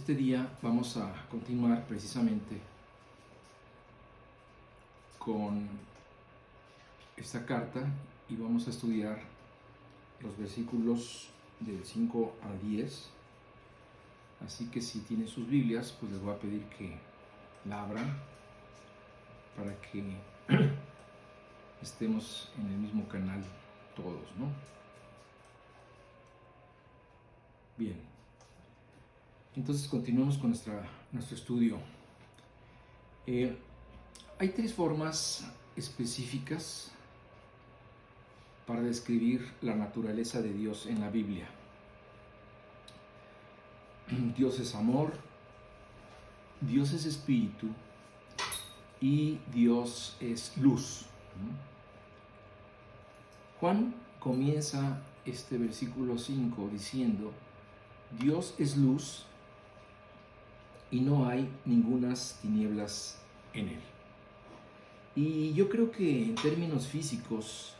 Este día vamos a continuar precisamente con esta carta y vamos a estudiar los versículos del 5 al 10. Así que si tienen sus Biblias, pues les voy a pedir que la abran para que estemos en el mismo canal todos, ¿no? Bien, entonces continuamos con nuestro estudio. Hay tres formas específicas para describir la naturaleza de Dios en la Biblia. Dios es amor, Dios es espíritu y Dios es luz. Juan comienza este versículo 5 diciendo: Dios es luz y no hay ningunas tinieblas en él. Y yo creo que en términos físicos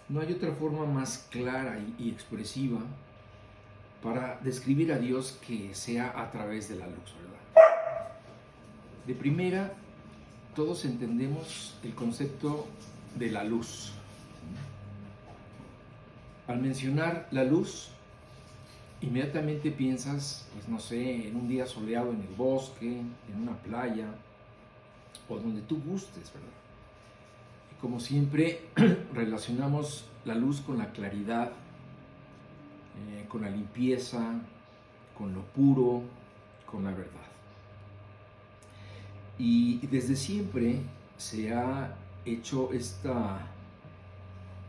no hay otra forma más clara y expresiva para describir a Dios que sea a través de la luz, ¿verdad? De primera, todos entendemos el concepto de la luz. Al mencionar la luz, inmediatamente piensas, pues no sé, en un día soleado en el bosque, en una playa, o donde tú gustes, ¿verdad? Y como siempre, relacionamos la luz con la claridad, con la limpieza, con lo puro, con la verdad. Y desde siempre se ha hecho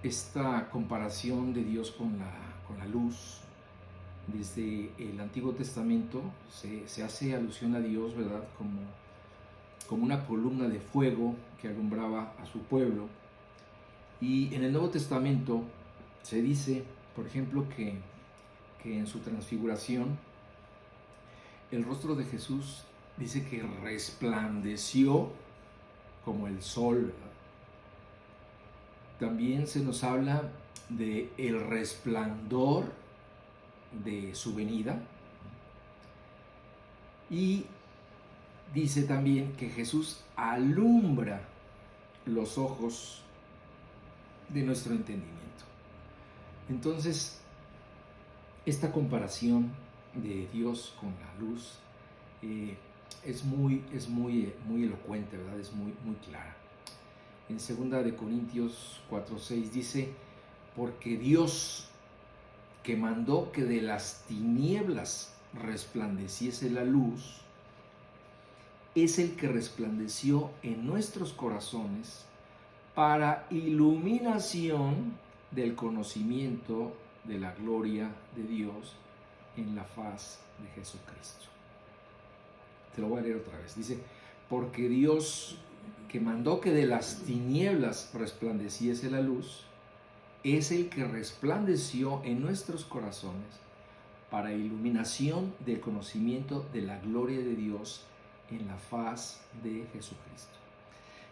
esta comparación de Dios con la luz. Desde el Antiguo Testamento se hace alusión a Dios, ¿verdad? Como una columna de fuego que alumbraba a su pueblo. Y en el Nuevo Testamento se dice, por ejemplo, que en su transfiguración el rostro de Jesús dice que resplandeció como el sol, ¿verdad? También se nos habla de el resplandor de su venida, y dice también que Jesús alumbra los ojos de nuestro entendimiento. Entonces, esta comparación de Dios con la luz es muy elocuente, ¿verdad? Es muy clara. En 2 de Corintios 4:6 dice: porque Dios, que mandó que de las tinieblas resplandeciese la luz, es el que resplandeció en nuestros corazones para iluminación del conocimiento de la gloria de Dios en la faz de Jesucristo. Te lo voy a leer otra vez. Dice: porque Dios, que mandó que de las tinieblas resplandeciese la luz, es el que resplandeció en nuestros corazones para iluminación del conocimiento de la gloria de Dios en la faz de Jesucristo.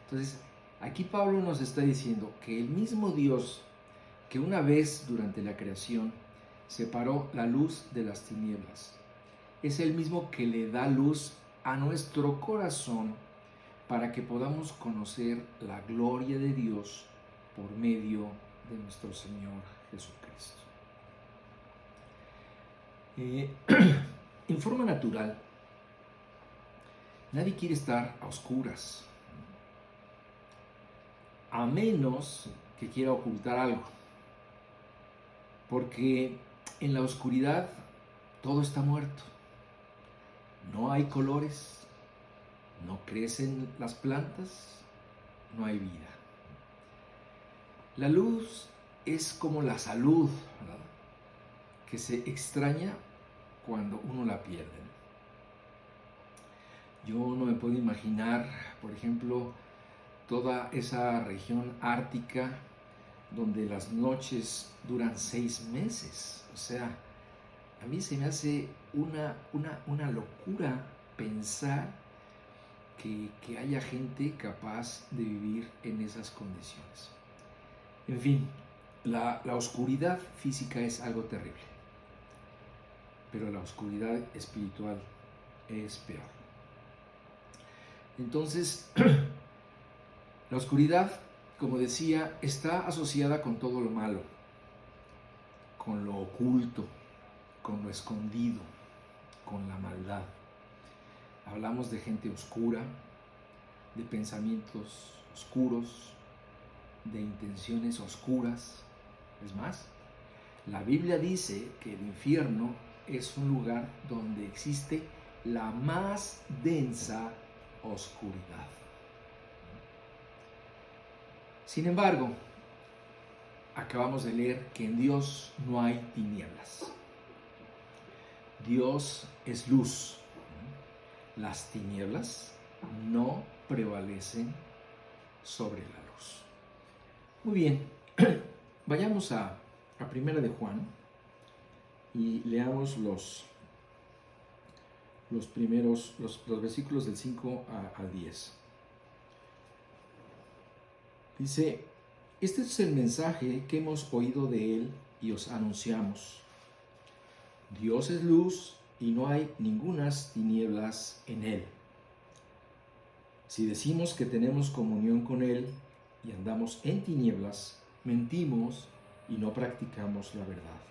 Entonces, aquí Pablo nos está diciendo que el mismo Dios que una vez durante la creación separó la luz de las tinieblas, es el mismo que le da luz a nuestro corazón para que podamos conocer la gloria de Dios por medio de nuestro Señor Jesucristo. En forma natural, nadie quiere estar a oscuras, a menos que quiera ocultar algo, porque en la oscuridad todo está muerto. No hay colores, no crecen las plantas, no hay vida. La luz es como la salud, ¿verdad?, que se extraña cuando uno la pierde. Yo no me puedo imaginar, por ejemplo, toda esa región ártica donde las noches duran 6 meses. O sea, a mí se me hace una locura pensar que haya gente capaz de vivir en esas condiciones. En fin, la oscuridad física es algo terrible, pero la oscuridad espiritual es peor. Entonces, la oscuridad, como decía, está asociada con todo lo malo, con lo oculto, con lo escondido, con la maldad. Hablamos de gente oscura, de pensamientos oscuros, de intenciones oscuras. Es más, la Biblia dice que el infierno es un lugar donde existe la más densa oscuridad. Sin embargo, acabamos de leer que en Dios no hay tinieblas. Dios es luz. Las tinieblas no prevalecen sobre la luz. Muy bien, vayamos a Primera de Juan y leamos los versículos del 5 al 10. Dice: este es el mensaje que hemos oído de él y os anunciamos. Dios es luz y no hay ningunas tinieblas en él. Si decimos que tenemos comunión con él y andamos en tinieblas, mentimos y no practicamos la verdad.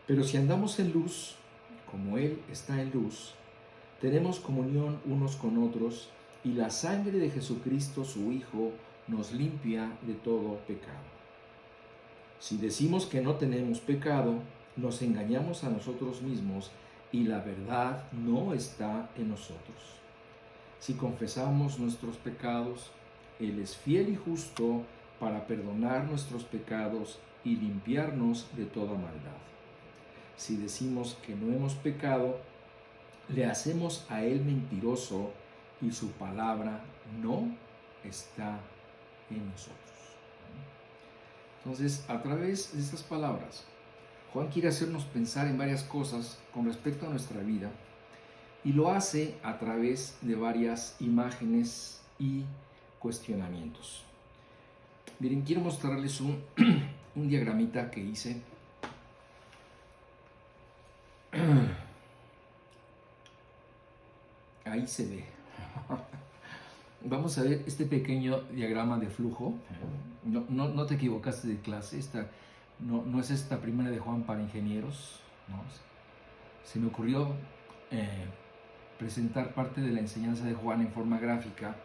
Pero si andamos en luz, como él está en luz, tenemos comunión unos con otros y la sangre de Jesucristo, su Hijo, nos limpia de todo pecado. Si decimos que no tenemos pecado, nos engañamos a nosotros mismos y la verdad no está en nosotros. Si confesamos nuestros pecados, Él es fiel y justo para perdonar nuestros pecados y limpiarnos de toda maldad. Si decimos que no hemos pecado, le hacemos a Él mentiroso y su palabra no está en nosotros. Entonces, a través de estas palabras, Juan quiere hacernos pensar en varias cosas con respecto a nuestra vida y lo hace a través de varias imágenes y cuestionamientos. Miren, quiero mostrarles un diagramita que hice. Ahí se ve. Vamos a ver este pequeño diagrama de flujo. No te equivocaste de clase. No es esta Primera de Juan para ingenieros, ¿no? Se me ocurrió presentar parte de la enseñanza de Juan en forma gráfica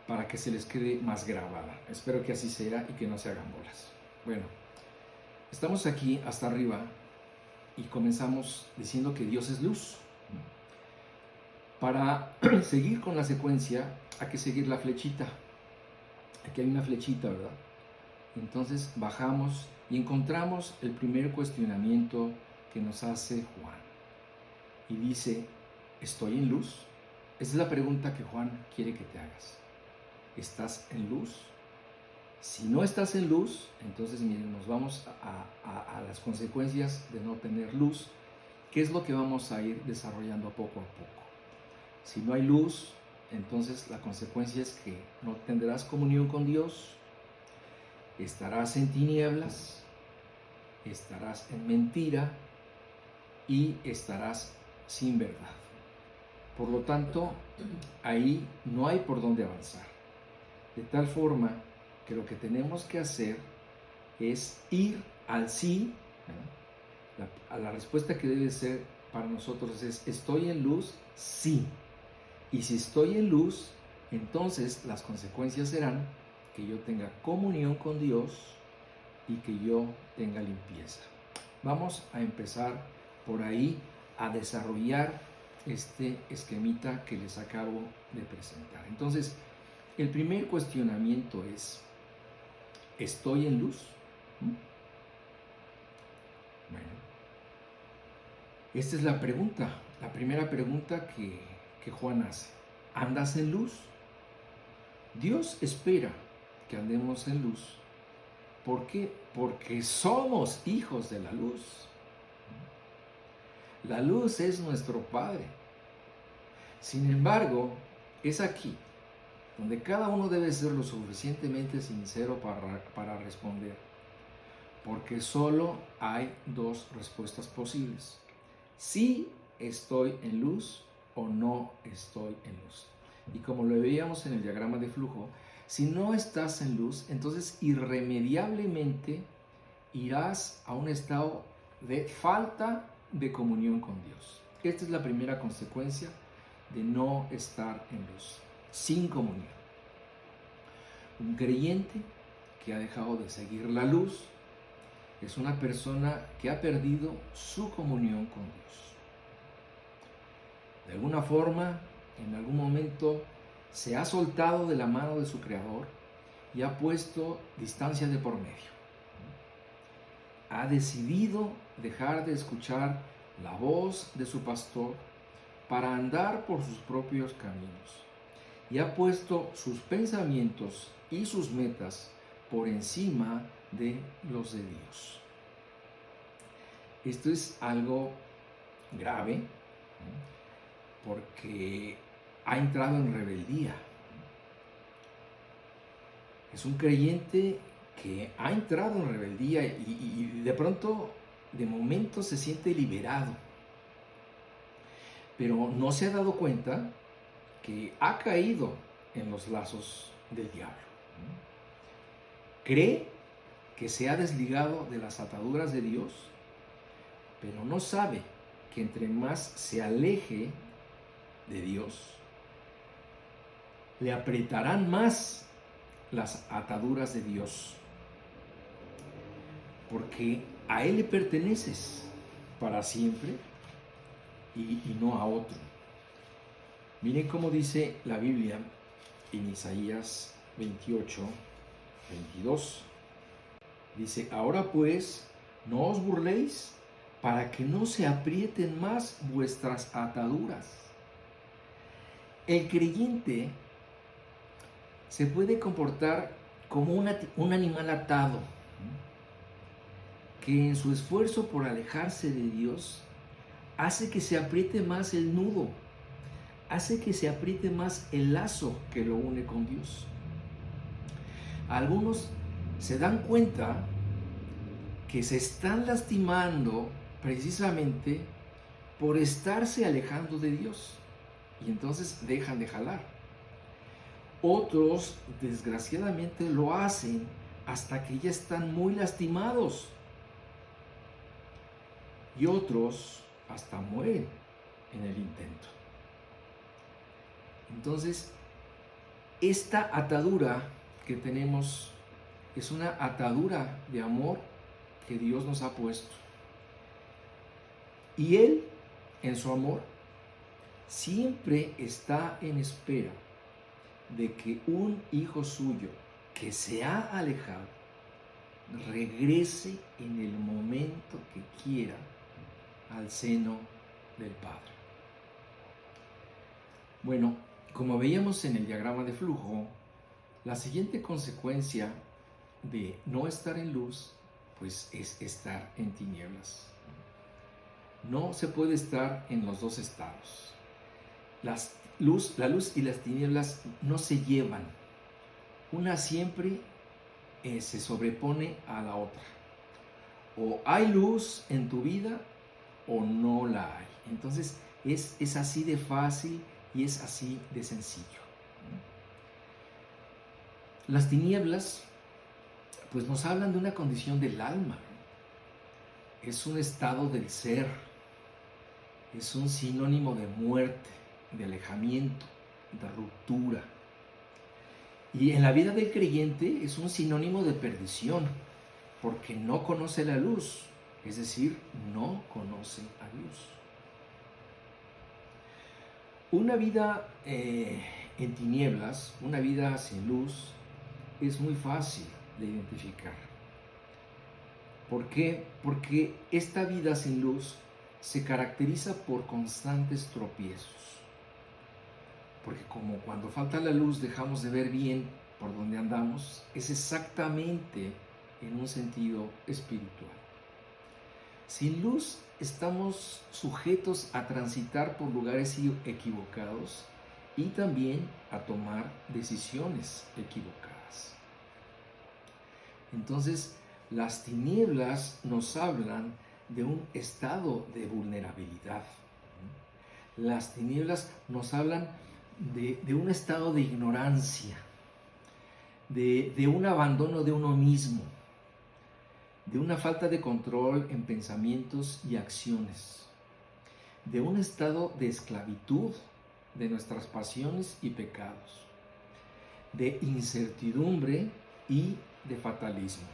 para que se les quede más grabada. Espero que así sea y que no se hagan bolas. Bueno, estamos aquí hasta arriba y comenzamos diciendo que Dios es luz. Para seguir con la secuencia hay que seguir la flechita. Aquí hay una flechita, ¿verdad? Entonces bajamos y encontramos el primer cuestionamiento que nos hace Juan. Y dice: ¿estoy en luz? Esa es la pregunta que Juan quiere que te hagas. ¿Estás en luz? Si no estás en luz, entonces miren, nos vamos a las consecuencias de no tener luz, que es lo que vamos a ir desarrollando poco a poco. Si no hay luz, entonces la consecuencia es que no tendrás comunión con Dios, estarás en tinieblas, estarás en mentira y estarás sin verdad. Por lo tanto, ahí no hay por dónde avanzar. De tal forma que lo que tenemos que hacer es ir al sí. La respuesta que debe ser para nosotros es: ¿estoy en luz? Sí. Y si estoy en luz, entonces las consecuencias serán que yo tenga comunión con Dios y que yo tenga limpieza. Vamos a empezar por ahí a desarrollar este esquemita que les acabo de presentar. Entonces, el primer cuestionamiento es: ¿estoy en luz? Bueno, esta es la pregunta, la primera pregunta que Juan hace. ¿Andas en luz? Dios espera que andemos en luz. ¿Por qué? Porque somos hijos de la luz. La luz es nuestro Padre. Sin embargo, es aquí donde cada uno debe ser lo suficientemente sincero para responder. Porque solo hay dos respuestas posibles: sí estoy en luz o no estoy en luz. Y como lo veíamos en el diagrama de flujo, si no estás en luz, entonces irremediablemente irás a un estado de falta de comunión con Dios. Esta es la primera consecuencia de no estar en luz, sin comunión. Un creyente que ha dejado de seguir la luz es una persona que ha perdido su comunión con Dios. De alguna forma, en algún momento, se ha soltado de la mano de su Creador y ha puesto distancia de por medio. Ha decidido dejar de escuchar la voz de su pastor para andar por sus propios caminos y ha puesto sus pensamientos y sus metas por encima de los de Dios. Esto es algo grave porque ha entrado en rebeldía. Es un creyente que ha entrado en rebeldía y de pronto, de momento, se siente liberado. Pero no se ha dado cuenta que ha caído en los lazos del diablo. Cree que se ha desligado de las ataduras de Dios, pero no sabe que entre más se aleje de Dios, le apretarán más las ataduras de Dios, porque a Él le perteneces para siempre y no a otro. Miren cómo dice la Biblia en Isaías 28, 22. Dice: ahora pues, no os burléis, para que no se aprieten más vuestras ataduras. El creyente se puede comportar como un animal atado, que en su esfuerzo por alejarse de Dios hace que se apriete más el nudo, hace que se apriete más el lazo que lo une con Dios. Algunos se dan cuenta que se están lastimando precisamente por estarse alejando de Dios y entonces dejan de jalar. Otros, desgraciadamente, lo hacen hasta que ya están muy lastimados y otros hasta mueren en el intento. Entonces, esta atadura que tenemos es una atadura de amor que Dios nos ha puesto. Y Él, en su amor, siempre está en espera de que un hijo suyo que se ha alejado regrese en el momento que quiera al seno del Padre. Bueno, como veíamos en el diagrama de flujo, la siguiente consecuencia de no estar en luz, pues es estar en tinieblas. No se puede estar en los dos estados. La luz y las tinieblas no se llevan. Una siempre se sobrepone a la otra. O hay luz en tu vida o no la hay. Entonces es así de fácil y es así de sencillo. Las tinieblas pues nos hablan de una condición del alma. Es un estado del ser. Es un sinónimo de muerte, de alejamiento, de ruptura. Y en la vida del creyente es un sinónimo de perdición, porque no conoce la luz, es decir, no conoce a Dios. Una vida en tinieblas, una vida sin luz, es muy fácil de identificar. ¿Por qué? Porque esta vida sin luz se caracteriza por constantes tropiezos. Porque como cuando falta la luz dejamos de ver bien por donde andamos, es exactamente en un sentido espiritual. Sin luz estamos sujetos a transitar por lugares equivocados y también a tomar decisiones equivocadas. Entonces, las tinieblas nos hablan de un estado de vulnerabilidad. Las tinieblas nos hablan de un estado de ignorancia, de un abandono de uno mismo, de una falta de control en pensamientos y acciones, de un estado de esclavitud de nuestras pasiones y pecados, de incertidumbre y de fatalismo.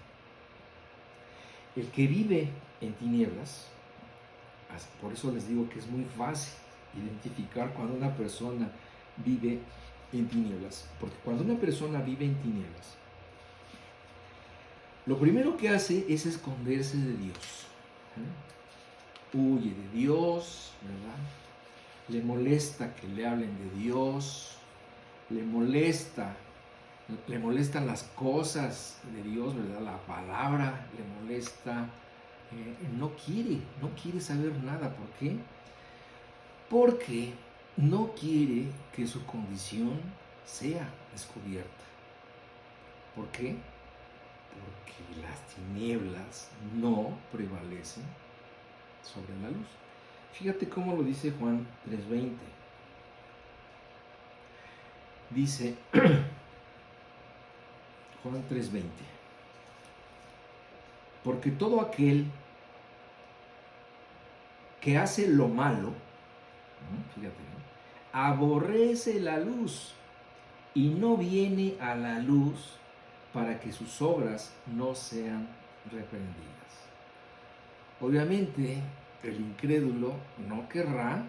El que vive en tinieblas, por eso les digo que es muy fácil identificar cuando una persona vive en tinieblas, porque cuando una persona vive en tinieblas, lo primero que hace es esconderse de Dios. Huye de Dios, ¿verdad? Le molesta que le hablen de Dios, le molestan las cosas de Dios, ¿verdad? La palabra le molesta, no quiere saber nada. ¿Por qué? Porque no quiere que su condición sea descubierta. ¿Por qué? Porque las tinieblas no prevalecen sobre la luz. Fíjate cómo lo dice Juan 3:20. Dice Juan 3:20: porque todo aquel que hace lo malo, fíjate, aborrece la luz y no viene a la luz para que sus obras no sean reprendidas. Obviamente, el incrédulo no querrá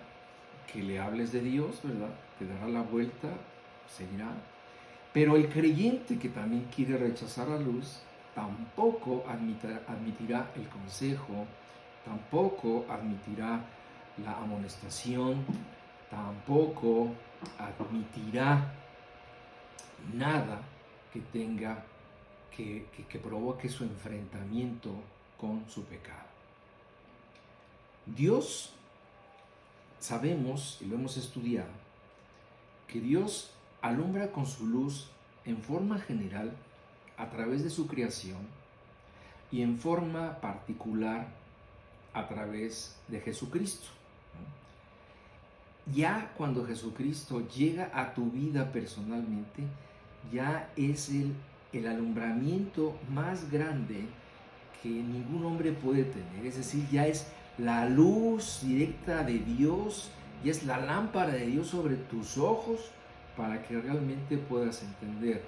que le hables de Dios, ¿verdad? Te dará la vuelta, seguirá. Pero el creyente que también quiere rechazar la luz, tampoco admitirá el consejo, tampoco admitirá la amonestación, tampoco admitirá nada que tenga que provoque su enfrentamiento con su pecado. Dios, sabemos y lo hemos estudiado, que Dios alumbra con su luz en forma general a través de su creación y en forma particular a través de Jesucristo. Ya cuando Jesucristo llega a tu vida personalmente, ya es el alumbramiento más grande que ningún hombre puede tener. Es decir, ya es la luz directa de Dios, ya es la lámpara de Dios sobre tus ojos para que realmente puedas entender.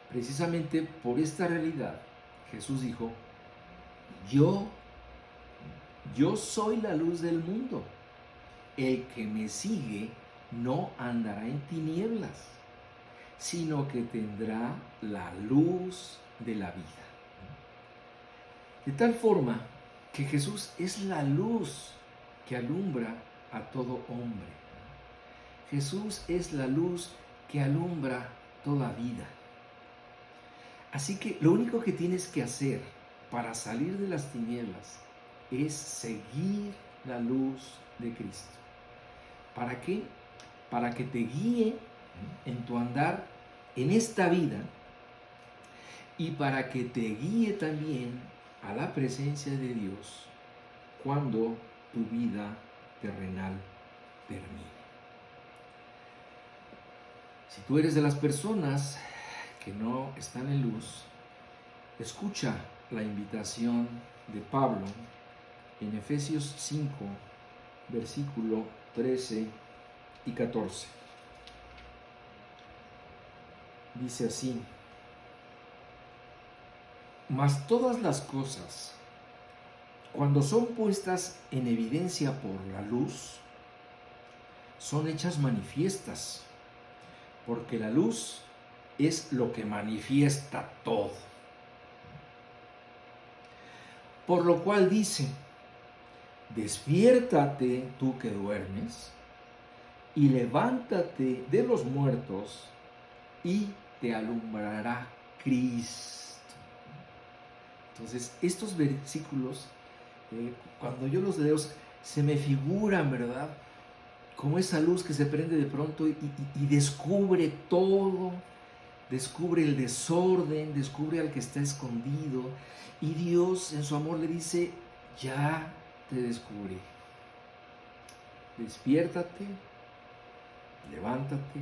Precisamente por esta realidad, Jesús dijo: yo soy la luz del mundo. El que me sigue no andará en tinieblas, sino que tendrá la luz de la vida. De tal forma que Jesús es la luz que alumbra a todo hombre. Jesús es la luz que alumbra toda vida. Así que lo único que tienes que hacer para salir de las tinieblas es seguir la luz de Cristo. ¿Para qué? Para que te guíe en tu andar en esta vida y para que te guíe también a la presencia de Dios cuando tu vida terrenal termine. Si tú eres de las personas que no están en luz, escucha la invitación de Pablo en Efesios 5, versículo 13 y 14. Dice así: mas todas las cosas, cuando son puestas en evidencia por la luz, son hechas manifiestas, porque la luz es lo que manifiesta todo. Por lo cual dice: despiértate tú que duermes, y levántate de los muertos, y te alumbrará Cristo. Entonces, estos versículos, cuando yo los leo, se me figuran, ¿verdad?, como esa luz que se prende de pronto y descubre todo, descubre el desorden, descubre al que está escondido, y Dios en su amor le dice: ya te descubrí, despiértate, levántate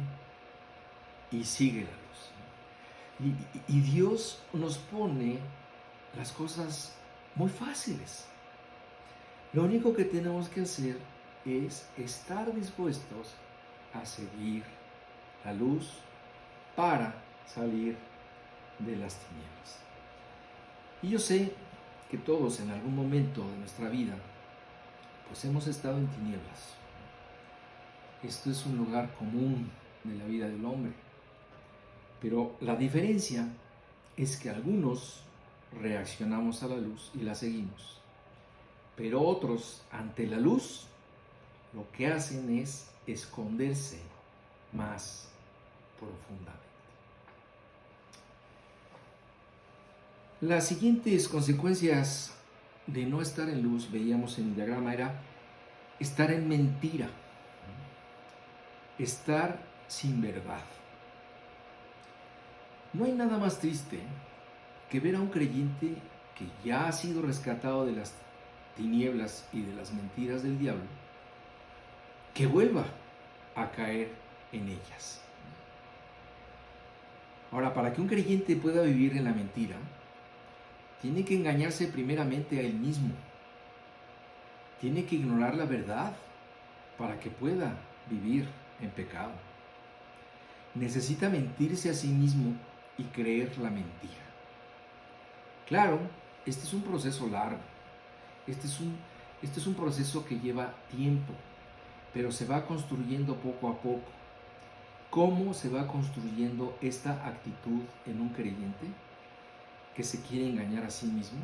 y sigue la luz. Y Dios nos pone las cosas muy fáciles. Lo único que tenemos que hacer es estar dispuestos a seguir la luz para salir de las tinieblas. Y yo sé que todos en algún momento de nuestra vida pues hemos estado en tinieblas. Esto es un lugar común de la vida del hombre. Pero la diferencia es que algunos reaccionamos a la luz y la seguimos. Pero otros, ante la luz, lo que hacen es esconderse más profundamente. Las siguientes consecuencias de no estar en luz, veíamos en el diagrama, era estar en mentira, estar sin verdad. No hay nada más triste que ver a un creyente que ya ha sido rescatado de las tinieblas y de las mentiras del diablo, que vuelva a caer en ellas. Ahora, para que un creyente pueda vivir en la mentira, tiene que engañarse primeramente a él mismo. Tiene que ignorar la verdad para que pueda vivir en pecado. Necesita mentirse a sí mismo y creer la mentira. Claro, este es un proceso largo. Este es un proceso que lleva tiempo, pero se va construyendo poco a poco. ¿Cómo se va construyendo esta actitud en un creyente que se quiere engañar a sí mismo?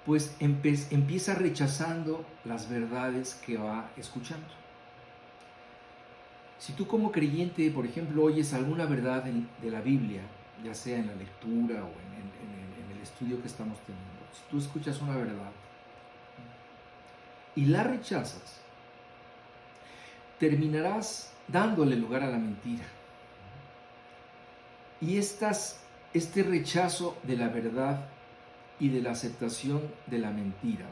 Pues empieza rechazando las verdades que va escuchando. Si tú como creyente, por ejemplo, oyes alguna verdad de la Biblia, ya sea en la lectura o en el estudio que estamos teniendo, si tú escuchas una verdad y la rechazas, terminarás dándole lugar a la mentira. Y este rechazo de la verdad y de la aceptación de la mentira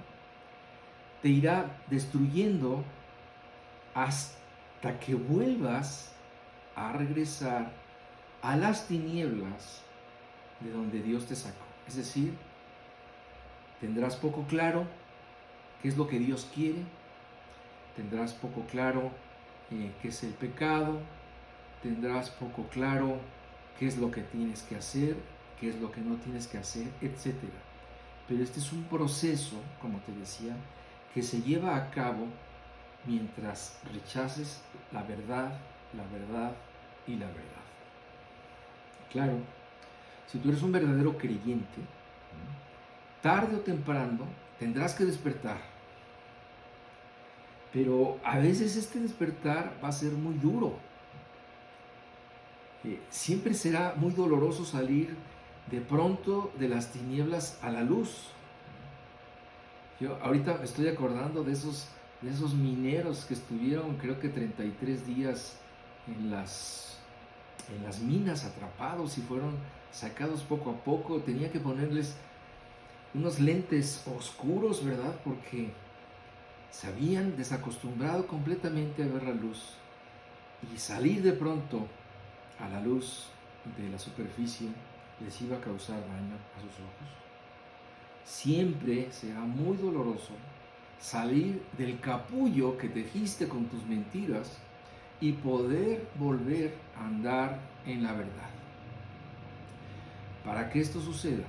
te irá destruyendo hasta que vuelvas a regresar a las tinieblas de donde Dios te sacó. Es decir, tendrás poco claro qué es lo que Dios quiere, tendrás poco claro qué es el pecado, tendrás poco claro qué es lo que tienes que hacer, qué es lo que no tienes que hacer, etc. Pero este es un proceso, como te decía, que se lleva a cabo mientras rechaces la verdad y la verdad. Claro, si tú eres un verdadero creyente, tarde o temprano tendrás que despertar. Pero a veces este despertar va a ser muy duro. Siempre será muy doloroso salir de pronto de las tinieblas a la luz. Yo ahorita me estoy acordando de esos mineros que estuvieron, creo que 33 días en las minas atrapados y fueron sacados poco a poco. Tenía que ponerles unos lentes oscuros, ¿verdad? Porque se habían desacostumbrado completamente a ver la luz, y salir de pronto a la luz de la superficie les iba a causar daño a sus ojos. Siempre será muy doloroso salir del capullo que tejiste con tus mentiras y poder volver a andar en la verdad. Para que esto suceda,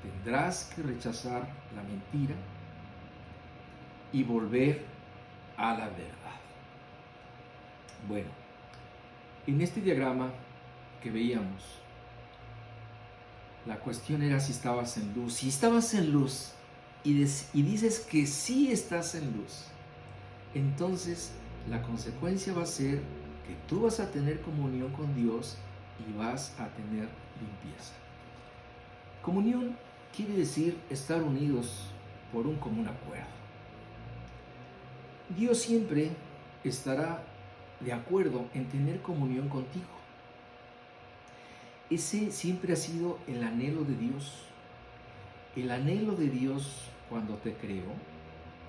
tendrás que rechazar la mentira y volver a la verdad. Bueno, en este diagrama que veíamos, la cuestión era si estabas en luz. Si estabas en luz y dices que sí estás en luz, entonces la consecuencia va a ser que tú vas a tener comunión con Dios y vas a tener limpieza. Comunión quiere decir estar unidos por un común acuerdo. Dios siempre estará de acuerdo en tener comunión contigo. Ese siempre ha sido el anhelo de Dios. El anhelo de Dios cuando te creó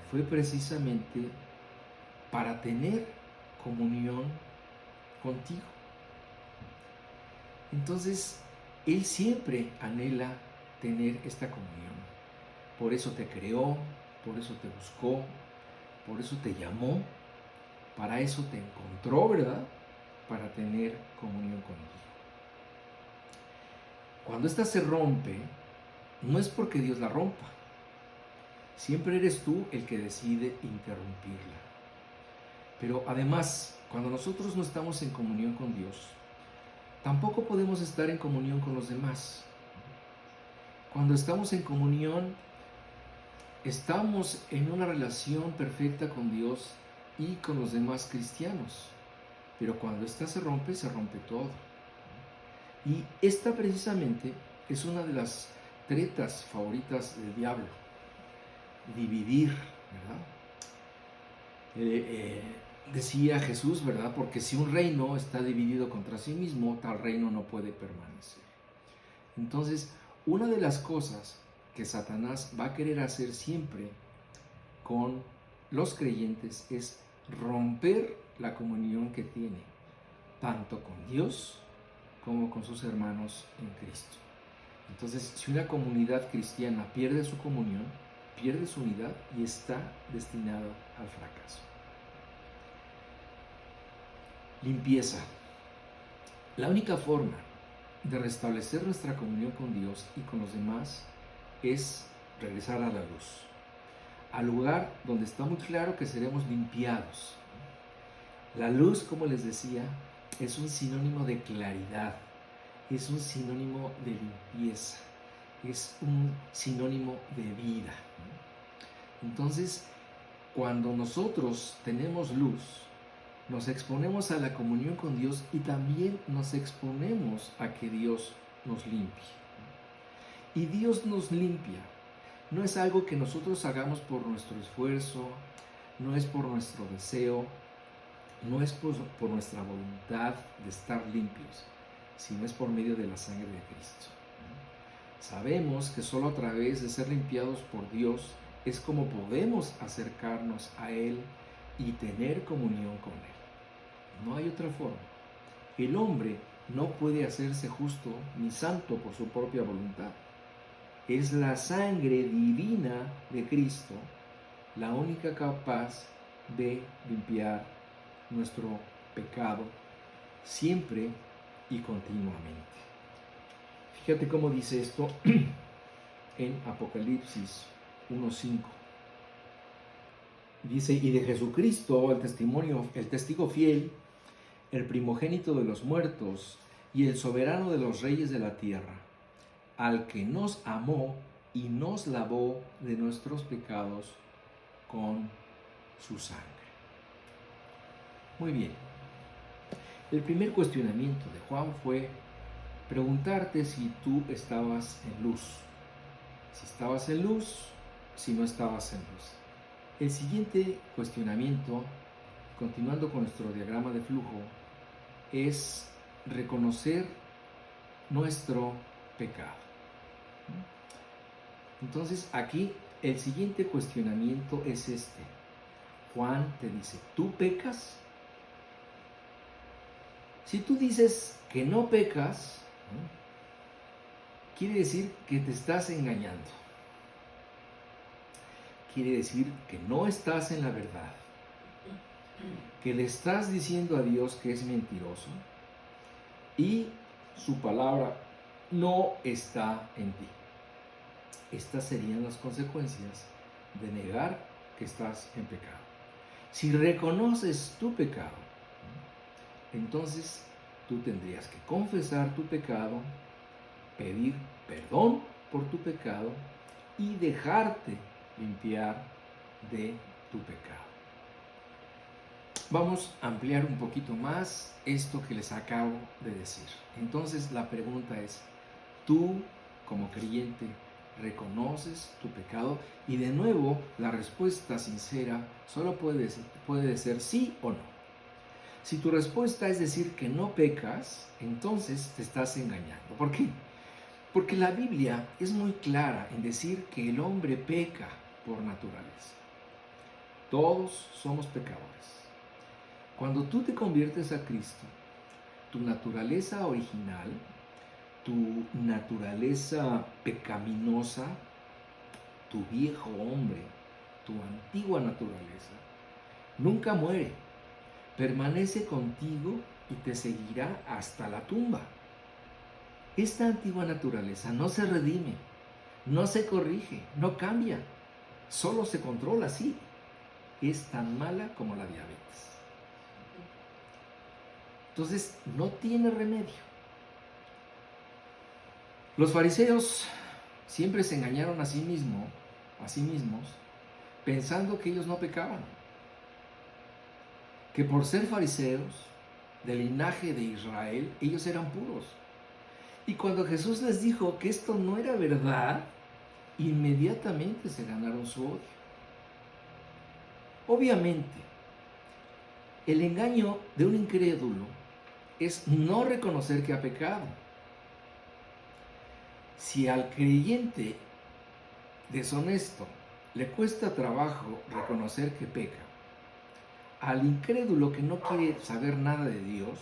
fue precisamente para tener comunión contigo. Entonces, Él siempre anhela tener esta comunión. Por eso te creó, por eso te buscó, por eso te llamó, para eso te encontró, ¿verdad? Para tener comunión contigo. Cuando esta se rompe, no es porque Dios la rompa. Siempre eres tú el que decide interrumpirla. Pero además, cuando nosotros no estamos en comunión con Dios, tampoco podemos estar en comunión con los demás. Cuando estamos en comunión, estamos en una relación perfecta con Dios y con los demás cristianos. Pero cuando esta se rompe todo. Y esta precisamente es una de las tretas favoritas del diablo. Dividir, ¿verdad? Decía Jesús, ¿verdad? Porque si un reino está dividido contra sí mismo, tal reino no puede permanecer. Entonces, una de las cosas que Satanás va a querer hacer siempre con los creyentes es romper la comunión que tiene, tanto con Dios como con sus hermanos en Cristo. Entonces, si una comunidad cristiana pierde su comunión, pierde su unidad y está destinada al fracaso. Limpieza. La única forma de restablecer nuestra comunión con Dios y con los demás es regresar a la luz, al lugar donde está muy claro que seremos limpiados. La luz, como les decía, es un sinónimo de claridad, es un sinónimo de limpieza, es un sinónimo de vida. Entonces, cuando nosotros tenemos luz, nos exponemos a la comunión con Dios y también nos exponemos a que Dios nos limpie. Y Dios nos limpia. No es algo que nosotros hagamos por nuestro esfuerzo, no es por nuestro deseo, no es por nuestra voluntad de estar limpios, sino es por medio de la sangre de Cristo. Sabemos que solo a través de ser limpiados por Dios es como podemos acercarnos a Él y tener comunión con Él. No hay otra forma. El hombre no puede hacerse justo ni santo por su propia voluntad. Es la sangre divina de Cristo la única capaz de limpiar nuestro pecado siempre y continuamente. Fíjate cómo dice esto en Apocalipsis 1:5. Dice: y de Jesucristo, el testigo fiel, el primogénito de los muertos y el soberano de los reyes de la tierra, al que nos amó y nos lavó de nuestros pecados con su sangre. Muy bien. El primer cuestionamiento de Juan fue preguntarte si tú estabas en luz. Si estabas en luz, si no estabas en luz. El siguiente cuestionamiento, continuando con nuestro diagrama de flujo, es reconocer nuestro pecado. Entonces aquí el siguiente cuestionamiento es este. Juan te dice: ¿tú pecas? Si tú dices que no pecas, quiere decir que te estás engañando. Quiere decir que no estás en la verdad, que le estás diciendo a Dios que es mentiroso y su palabra no está en ti. Estas serían las consecuencias de negar que estás en pecado. Si reconoces tu pecado, entonces tú tendrías que confesar tu pecado, pedir perdón por tu pecado y dejarte limpiar de tu pecado. Vamos a ampliar un poquito más esto que les acabo de decir. Entonces la pregunta es: ¿tú como creyente reconoces tu pecado? Y de nuevo, la respuesta sincera solo puede ser sí o no. Si tu respuesta es decir que no pecas, entonces te estás engañando. ¿Por qué? Porque la Biblia es muy clara en decir que el hombre peca por naturaleza. Todos somos pecadores. Cuando tú te conviertes a Cristo, tu naturaleza original, tu naturaleza pecaminosa, tu viejo hombre, tu antigua naturaleza, nunca muere, permanece contigo y te seguirá hasta la tumba. Esta antigua naturaleza no se redime, no se corrige, no cambia, solo se controla, sí. Es tan mala como la diabetes. Entonces, no tiene remedio. Los fariseos siempre se engañaron a sí mismos, pensando que ellos no pecaban, que por ser fariseos del linaje de Israel, ellos eran puros. Y cuando Jesús les dijo que esto no era verdad, inmediatamente se ganaron su odio. Obviamente, el engaño de un incrédulo es no reconocer que ha pecado. Si al creyente deshonesto le cuesta trabajo reconocer que peca, al incrédulo que no quiere saber nada de Dios,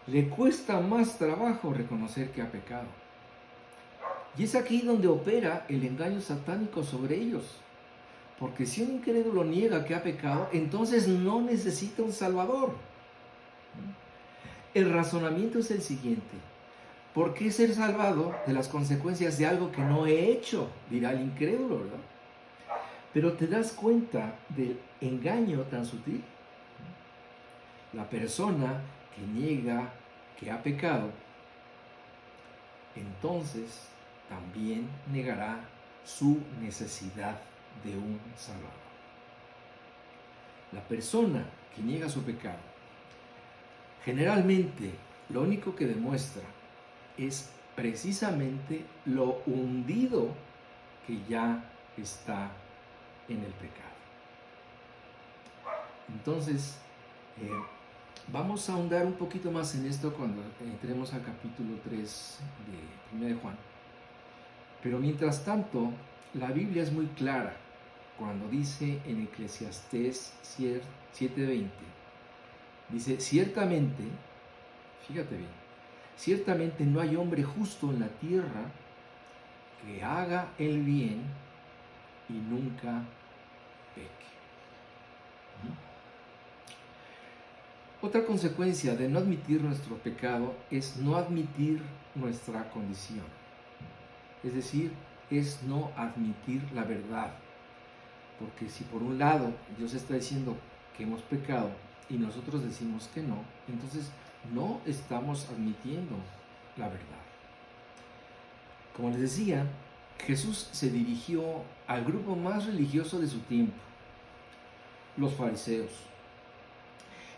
le cuesta más trabajo reconocer que ha pecado. Y es aquí donde opera el engaño satánico sobre ellos. Porque si un incrédulo niega que ha pecado, entonces no necesita un salvador. El razonamiento es el siguiente: ¿por qué ser salvado de las consecuencias de algo que no he hecho? Dirá el incrédulo, ¿verdad? Pero te das cuenta del engaño tan sutil. La persona que niega que ha pecado, entonces también negará su necesidad de un salvador. La persona que niega su pecado, generalmente lo único que demuestra es precisamente lo hundido que ya está en el pecado. Entonces, vamos a ahondar un poquito más en esto cuando entremos al capítulo 3 de 1 de Juan. Pero mientras tanto, la Biblia es muy clara cuando dice en Eclesiastés 7:20, dice: ciertamente, fíjate bien, ciertamente no hay hombre justo en la tierra que haga el bien y nunca peque. Otra consecuencia de no admitir nuestro pecado es no admitir nuestra condición. Es decir, es no admitir la verdad. Porque si por un lado Dios está diciendo que hemos pecado y nosotros decimos que no, entonces no estamos admitiendo la verdad. Como les decía, Jesús se dirigió al grupo más religioso de su tiempo, los fariseos.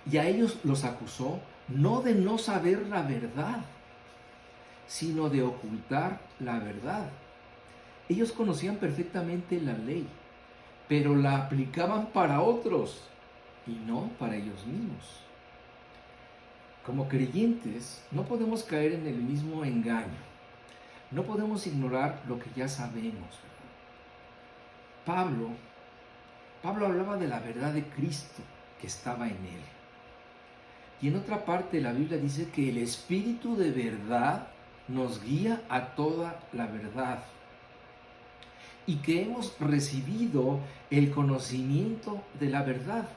Y a ellos los acusó no de no saber la verdad, sino de ocultar la verdad. Ellos conocían perfectamente la ley, pero la aplicaban para otros y no para ellos mismos. Como creyentes, no podemos caer en el mismo engaño. No podemos ignorar lo que ya sabemos, ¿verdad? Pablo hablaba de la verdad de Cristo que estaba en él. Y en otra parte la Biblia dice que el Espíritu de verdad nos guía a toda la verdad. Y que hemos recibido el conocimiento de la verdad.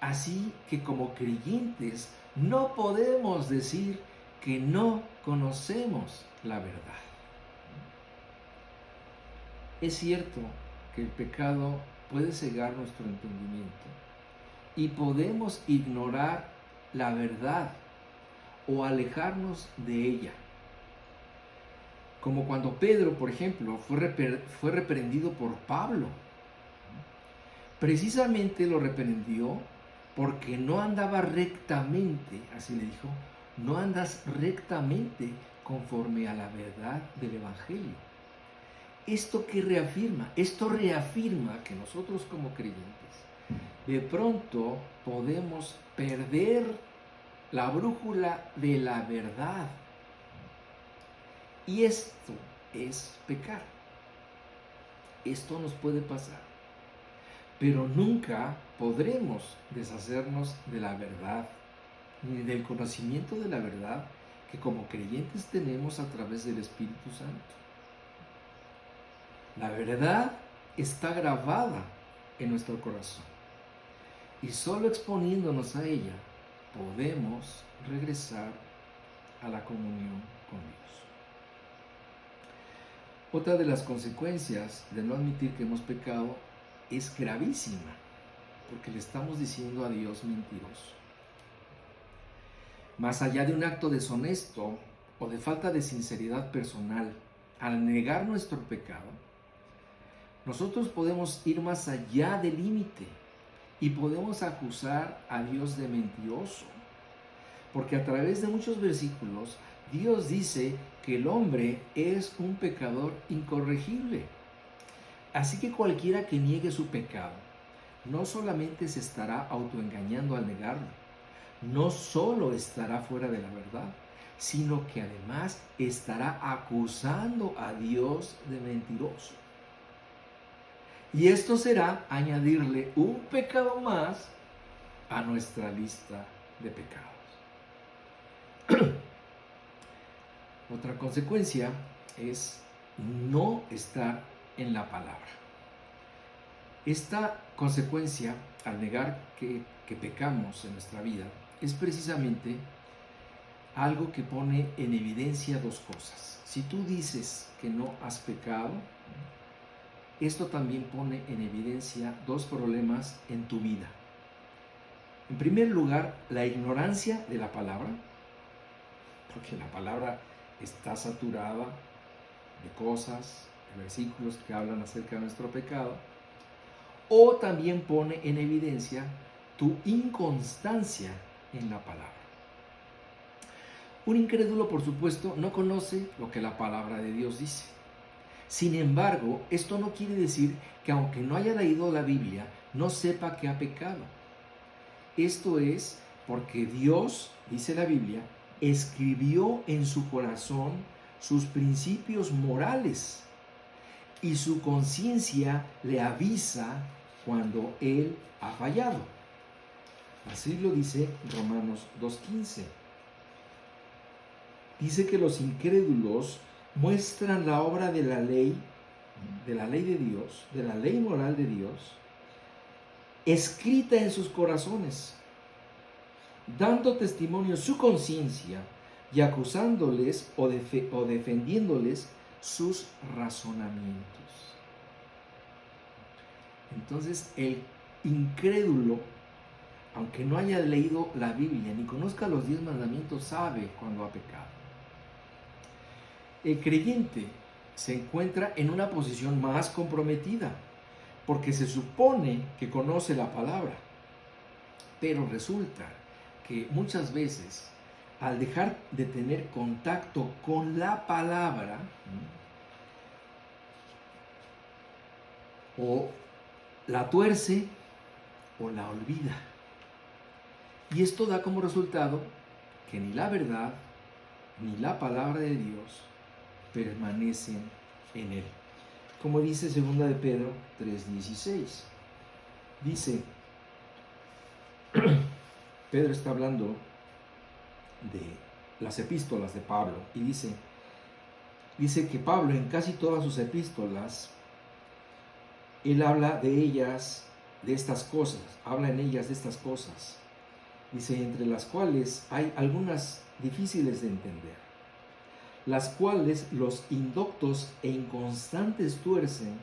Así que como creyentes no podemos decir que no conocemos la verdad. Es cierto que el pecado puede cegar nuestro entendimiento y podemos ignorar la verdad o alejarnos de ella. Como cuando Pedro, por ejemplo, fue reprendido por Pablo. Precisamente lo reprendió porque no andaba rectamente, así le dijo, no andas rectamente conforme a la verdad del Evangelio. ¿Esto qué reafirma? Esto reafirma que nosotros como creyentes de pronto podemos perder la brújula de la verdad. Y esto es pecar. Esto nos puede pasar. pero nunca podremos deshacernos de la verdad, ni del conocimiento de la verdad que como creyentes tenemos a través del Espíritu Santo. La verdad está grabada en nuestro corazón y solo exponiéndonos a ella podemos regresar a la comunión con Dios. Otra de las consecuencias de no admitir que hemos pecado es gravísima, porque le estamos diciendo a Dios mentiroso. Más allá de un acto deshonesto o de falta de sinceridad personal, al negar nuestro pecado, nosotros podemos ir más allá del límite y podemos acusar a Dios de mentiroso. Porque a través de muchos versículos, Dios dice que el hombre es un pecador incorregible. Así que cualquiera que niegue su pecado, no solamente se estará autoengañando al negarlo, no solo estará fuera de la verdad, sino que además estará acusando a Dios de mentiroso. Y esto será añadirle un pecado más a nuestra lista de pecados. Otra consecuencia es no estar en la palabra. Esta consecuencia, al negar que pecamos en nuestra vida, es precisamente algo que pone en evidencia dos cosas. Si tú dices que no has pecado, esto también pone en evidencia dos problemas en tu vida. En primer lugar, la ignorancia de la palabra, porque la palabra está saturada de cosas, de versículos que hablan acerca de nuestro pecado, o también pone en evidencia tu inconstancia en la palabra. Un incrédulo, por supuesto, no conoce lo que la palabra de Dios dice. Sin embargo, esto no quiere decir que aunque no haya leído la Biblia, no sepa que ha pecado. Esto es porque Dios, dice la Biblia, escribió en su corazón sus principios morales y su conciencia le avisa cuando él ha fallado. Así lo dice Romanos 2:15. Dice que los incrédulos muestran la obra de la ley de Dios, de la ley moral de Dios, escrita en sus corazones, dando testimonio su conciencia y acusándoles o defendiéndoles sus razonamientos. Entonces el incrédulo, aunque no haya leído la Biblia ni conozca los 10 mandamientos, sabe cuando ha pecado. El creyente se encuentra en una posición más comprometida, porque se supone que conoce la palabra, pero resulta que muchas veces, al dejar de tener contacto con la palabra, o la tuerce o la olvida. Y esto da como resultado que ni la verdad ni la palabra de Dios permanecen en él. Como dice 2 de Pedro 3:16. Dice, Pedro está hablando de las epístolas de Pablo y dice que Pablo en casi todas sus epístolas, él habla de ellas, de estas cosas, habla en ellas de estas cosas. Dice, entre las cuales hay algunas difíciles de entender, las cuales los indoctos e inconstantes tuercen,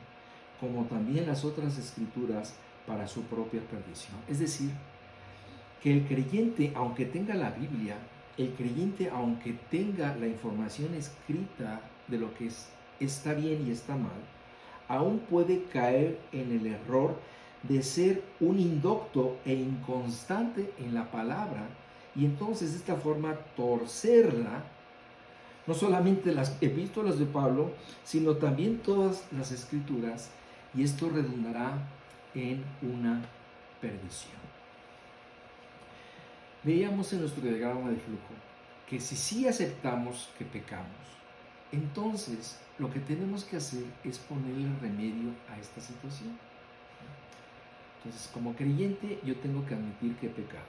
como también las otras escrituras, para su propia perdición. Es decir, que el creyente, aunque tenga la Biblia, el creyente, aunque tenga la información escrita de lo que está bien y está mal, aún puede caer en el error de ser un indocto e inconstante en la palabra y entonces de esta forma torcerla, no solamente las epístolas de Pablo, sino también todas las escrituras, y esto redundará en una perdición. Veíamos en nuestro diagrama de flujo que si sí aceptamos que pecamos, entonces lo que tenemos que hacer es ponerle remedio a esta situación. Entonces, como creyente, yo tengo que admitir que he pecado.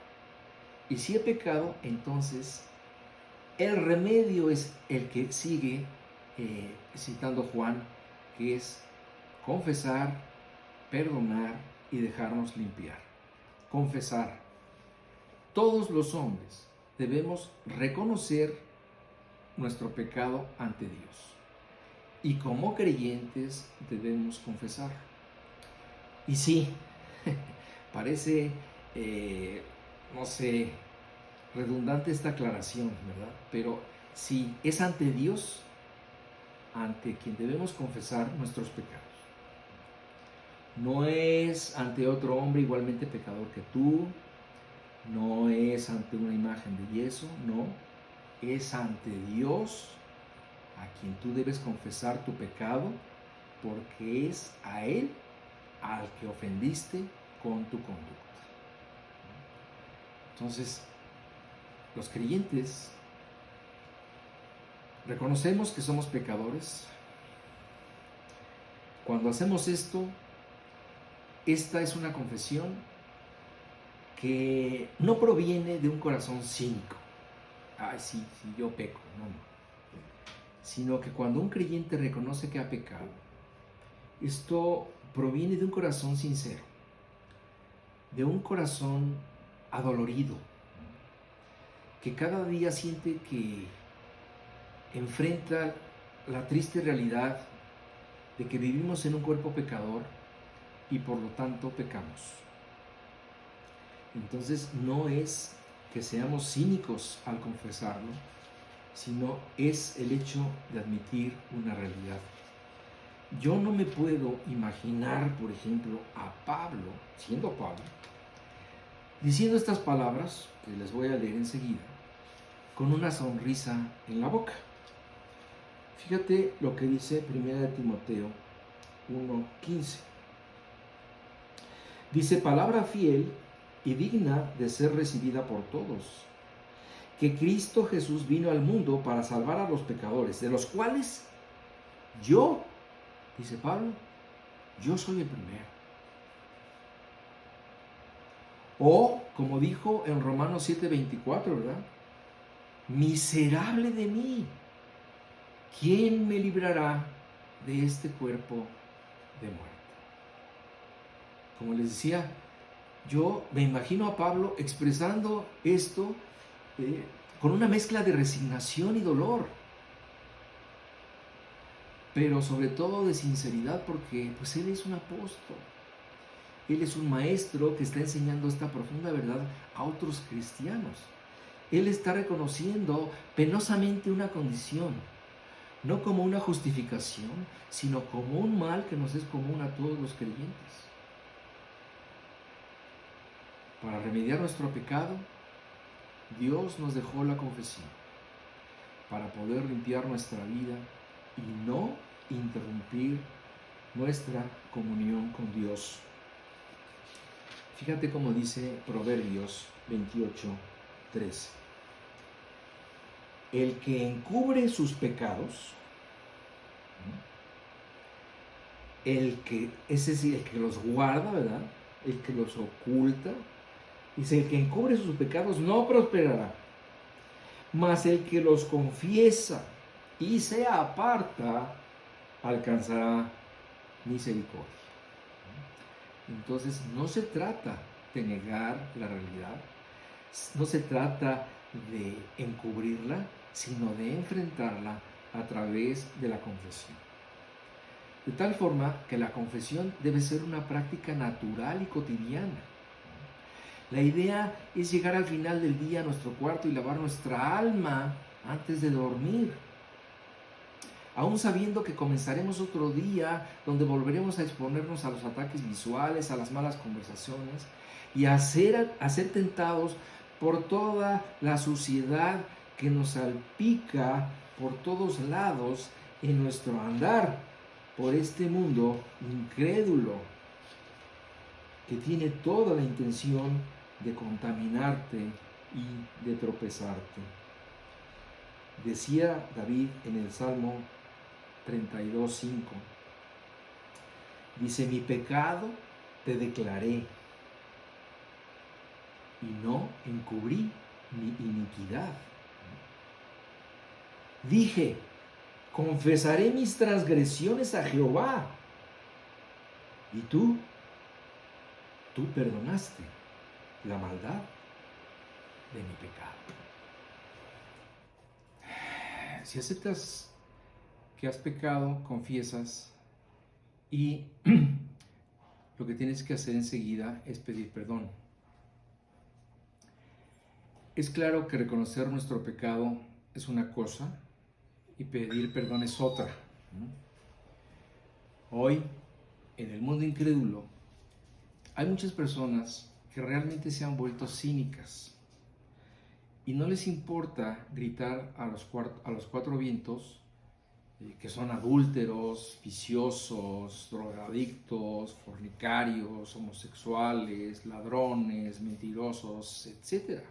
Y si he pecado, entonces el remedio es el que sigue citando Juan, que es confesar, perdonar y dejarnos limpiar. Confesar. Todos los hombres debemos reconocer nuestro pecado ante Dios. Y como creyentes debemos confesar. Y sí, parece, no sé, redundante esta aclaración, ¿verdad? Pero sí, es ante Dios, ante quien debemos confesar nuestros pecados. No es ante otro hombre igualmente pecador que tú, no es ante una imagen de yeso, no, es ante Dios a quien tú debes confesar tu pecado, porque es a Él al que ofendiste con tu conducta. Entonces, los creyentes reconocemos que somos pecadores. Cuando hacemos esto, esta es una confesión que no proviene de un corazón cínico. Ay, sí, yo peco, no. Sino que cuando un creyente reconoce que ha pecado, esto proviene de un corazón sincero, de un corazón adolorido, que cada día siente que enfrenta la triste realidad de que vivimos en un cuerpo pecador y por lo tanto pecamos. Entonces no es que seamos cínicos al confesarlo, sino es el hecho de admitir una realidad. Yo no me puedo imaginar, por ejemplo, a Pablo, siendo Pablo, diciendo estas palabras, que les voy a leer enseguida, con una sonrisa en la boca. Fíjate lo que dice 1 Timoteo 1:15. Dice, palabra fiel y digna de ser recibida por todos, que Cristo Jesús vino al mundo para salvar a los pecadores, de los cuales yo, dice Pablo, yo soy el primero. O, como dijo en Romanos 7:24, ¿verdad? Miserable de mí, ¿quién me librará de este cuerpo de muerte? Como les decía, yo me imagino a Pablo expresando esto con una mezcla de resignación y dolor, pero sobre todo de sinceridad, porque pues él es un apóstol, él es un maestro que está enseñando esta profunda verdad a otros cristianos. Él está reconociendo penosamente una condición, no como una justificación, sino como un mal que nos es común a todos los creyentes. Para remediar nuestro pecado, Dios nos dejó la confesión para poder limpiar nuestra vida y no interrumpir nuestra comunión con Dios. Fíjate cómo dice Proverbios 28:13. El que encubre sus pecados, es decir, el que los guarda, ¿verdad? El que los oculta, dice, el que encubre sus pecados no prosperará, mas el que los confiesa y se aparta alcanzará misericordia. Entonces no se trata de negar la realidad, no se trata de encubrirla, sino de enfrentarla a través de la confesión. De tal forma que la confesión debe ser una práctica natural y cotidiana. La idea es llegar al final del día a nuestro cuarto y lavar nuestra alma antes de dormir, aún sabiendo que comenzaremos otro día donde volveremos a exponernos a los ataques visuales, a las malas conversaciones y a ser tentados por toda la suciedad que nos salpica por todos lados en nuestro andar por este mundo incrédulo que tiene toda la intención de contaminarte y de tropezarte. Decía David en el Salmo 32:5, dice, mi pecado te declaré y no encubrí mi iniquidad. Dije, confesaré mis transgresiones a Jehová. Y tú perdonaste la maldad de mi pecado. Si aceptas que has pecado, confiesas, y lo que tienes que hacer enseguida es pedir perdón. Es claro que reconocer nuestro pecado es una cosa y pedir perdón es otra. Hoy, en el mundo incrédulo, hay muchas personas que realmente se han vuelto cínicas y no les importa gritar a los cuatro vientos que son adúlteros, viciosos, drogadictos, fornicarios, homosexuales, ladrones, mentirosos, etc.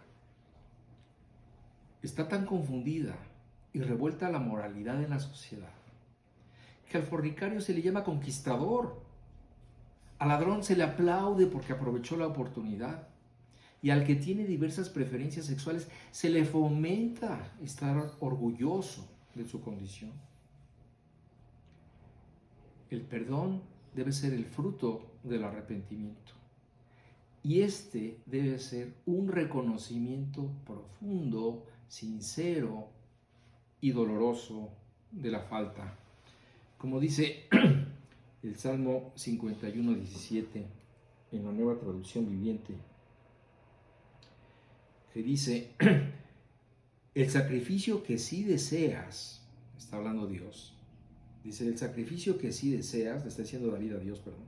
Está tan confundida y revuelta la moralidad en la sociedad que al fornicario se le llama conquistador, al ladrón se le aplaude porque aprovechó la oportunidad, y al que tiene diversas preferencias sexuales se le fomenta estar orgulloso de su condición. El perdón debe ser el fruto del arrepentimiento, y este debe ser un reconocimiento profundo, sincero y doloroso de la falta. Como dice el Salmo 51:17 en la Nueva Traducción Viviente, que dice, el sacrificio que sí deseas, está hablando Dios, dice, el sacrificio que sí deseas, le está diciendo David a Dios, perdón,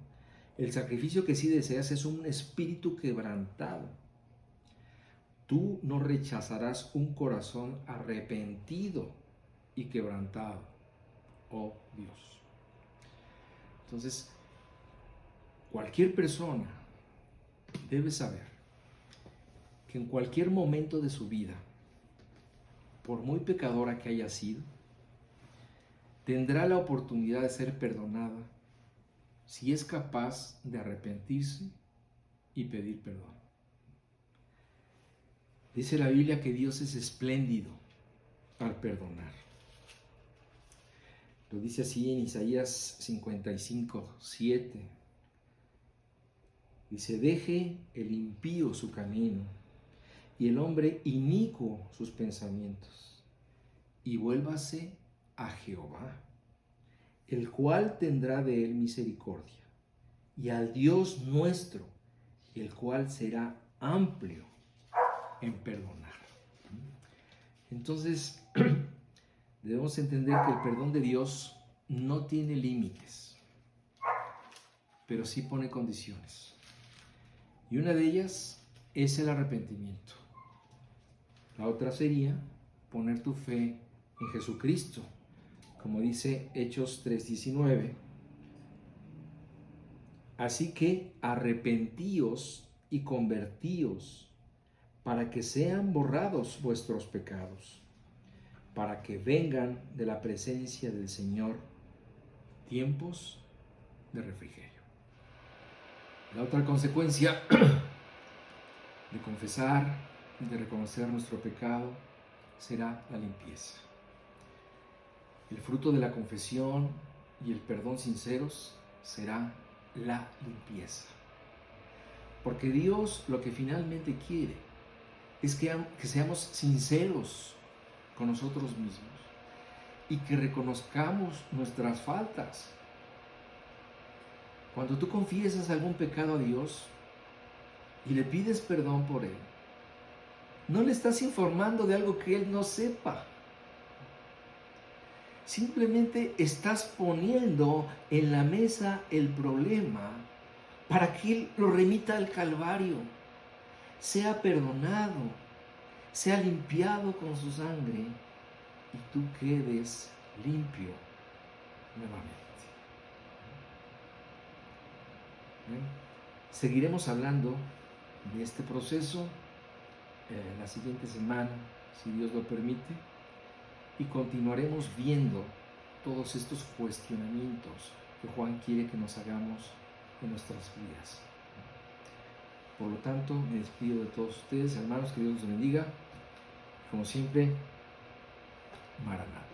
el sacrificio que sí deseas es un espíritu quebrantado. Tú no rechazarás un corazón arrepentido y quebrantado, oh Dios. Entonces, cualquier persona debe saber que en cualquier momento de su vida, por muy pecadora que haya sido, tendrá la oportunidad de ser perdonada si es capaz de arrepentirse y pedir perdón. Dice la Biblia que Dios es espléndido al perdonar. Lo dice así en Isaías 55:7. Dice, deje el impío su camino y el hombre inicuo sus pensamientos, y vuélvase a Jehová, el cual tendrá de él misericordia, y al Dios nuestro, el cual será amplio en perdonar. Entonces, debemos entender que el perdón de Dios no tiene límites, pero sí pone condiciones. Y una de ellas es el arrepentimiento. La otra sería poner tu fe en Jesucristo, como dice Hechos 3:19. Así que arrepentíos y convertíos para que sean borrados vuestros pecados, para que vengan de la presencia del Señor tiempos de refrigerio. La otra consecuencia de confesar y de reconocer nuestro pecado será la limpieza. El fruto de la confesión y el perdón sinceros será la limpieza. Porque Dios lo que finalmente quiere es que seamos sinceros con nosotros mismos y que reconozcamos nuestras faltas. Cuando tú confiesas algún pecado a Dios y le pides perdón por él, no le estás informando de algo que él no sepa. Simplemente estás poniendo en la mesa el problema para que él lo remita al Calvario, sea perdonado, sea limpiado con su sangre y tú quedes limpio nuevamente. Bien, seguiremos hablando de este proceso la siguiente semana, si Dios lo permite, y continuaremos viendo todos estos cuestionamientos que Juan quiere que nos hagamos en nuestras vidas. Por lo tanto, me despido de todos ustedes, hermanos, que Dios los bendiga. Como siempre, Maranatha.